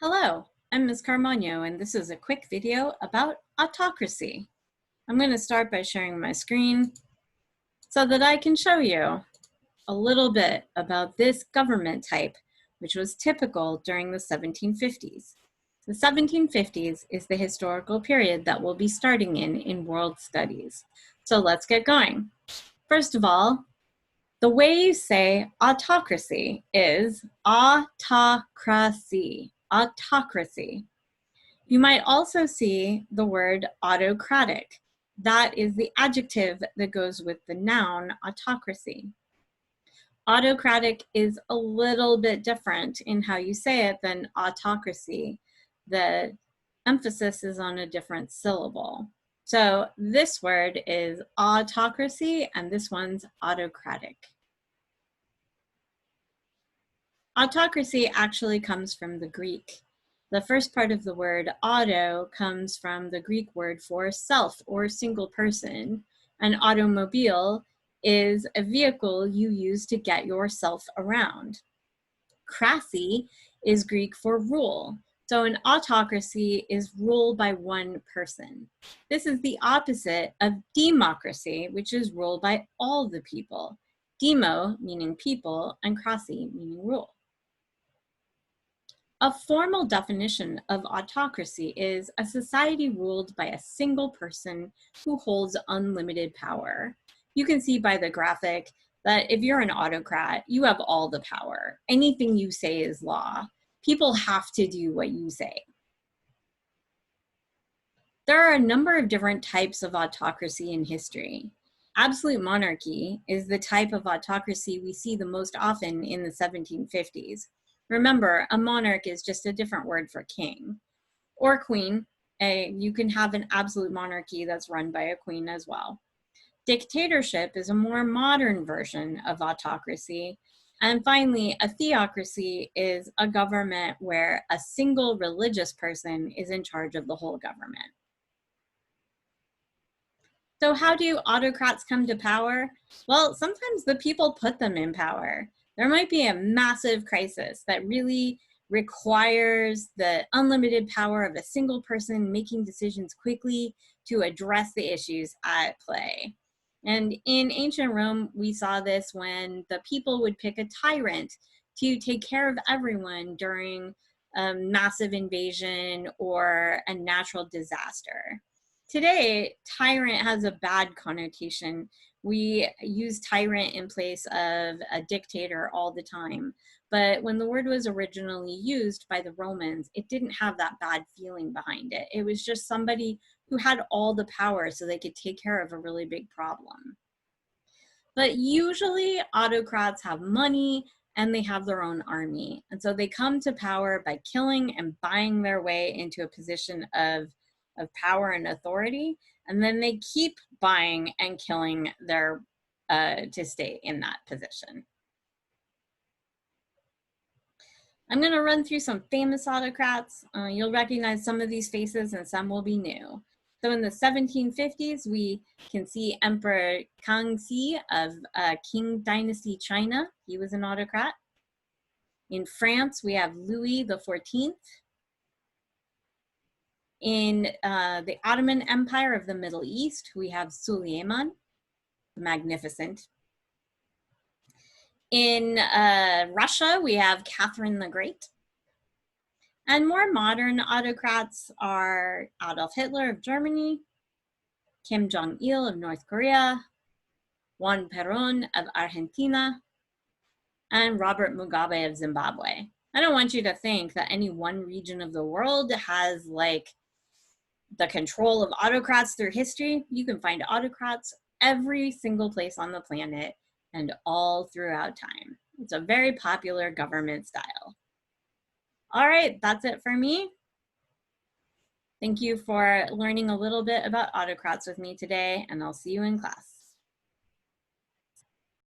Hello, I'm Ms. Carmagno, and this is a quick video about autocracy. I'm going to start by sharing my screen so that I can show you a little bit about this government type, which was typical during the 1750s. The 1750s is the historical period that we'll be starting in world studies. So let's get going. First of all, the way you say autocracy is autocracy. Autocracy. You might also see the word autocratic. That is the adjective that goes with the noun autocracy. Autocratic is a little bit different in how you say it than autocracy. The emphasis is on a different syllable. So this word is autocracy and this one's autocratic. Autocracy actually comes from the Greek. The first part of the word auto comes from the Greek word for self or single person. An automobile is a vehicle you use to get yourself around. Cracy is Greek for rule. So an autocracy is ruled by one person. This is the opposite of democracy, which is ruled by all the people. Demo meaning people and cracy meaning rule. A formal definition of autocracy is a society ruled by a single person who holds unlimited power. You can see by the graphic that if you're an autocrat, you have all the power. Anything you say is law. People have to do what you say. There are a number of different types of autocracy in history. Absolute monarchy is the type of autocracy we see the most often in the 1750s. Remember, a monarch is just a different word for king or queen. You can have an absolute monarchy that's run by a queen as well. Dictatorship is a more modern version of autocracy. And finally, a theocracy is a government where a single religious person is in charge of the whole government. So how do autocrats come to power? Well, sometimes the people put them in power. There might be a massive crisis that really requires the unlimited power of a single person making decisions quickly to address the issues at play. And in ancient Rome, we saw this when the people would pick a tyrant to take care of everyone during a massive invasion or a natural disaster. Today, tyrant has a bad connotation. We use tyrant in place of a dictator all the time. But when the word was originally used by the Romans, it didn't have that bad feeling behind it. It was just somebody who had all the power so they could take care of a really big problem. But usually autocrats have money and they have their own army. And so they come to power by killing and buying their way into a position of power and authority, and then they keep buying and killing their to stay in that position. I'm going to run through some famous autocrats. You'll recognize some of these faces and some will be new. So in the 1750s, we can see Emperor Kangxi of Qing Dynasty China. He was an autocrat. In France, we have Louis XIV. In the Ottoman Empire of the Middle East, we have Suleiman, the Magnificent. In Russia, we have Catherine the Great. And more modern autocrats are Adolf Hitler of Germany, Kim Jong-il of North Korea, Juan Perón of Argentina, and Robert Mugabe of Zimbabwe. I don't want you to think that any one region of the world has like the control of autocrats through history. You can find autocrats every single place on the planet and all throughout time. It's a very popular government style. All right, that's it for me. Thank you for learning a little bit about autocrats with me today, and I'll see you in class.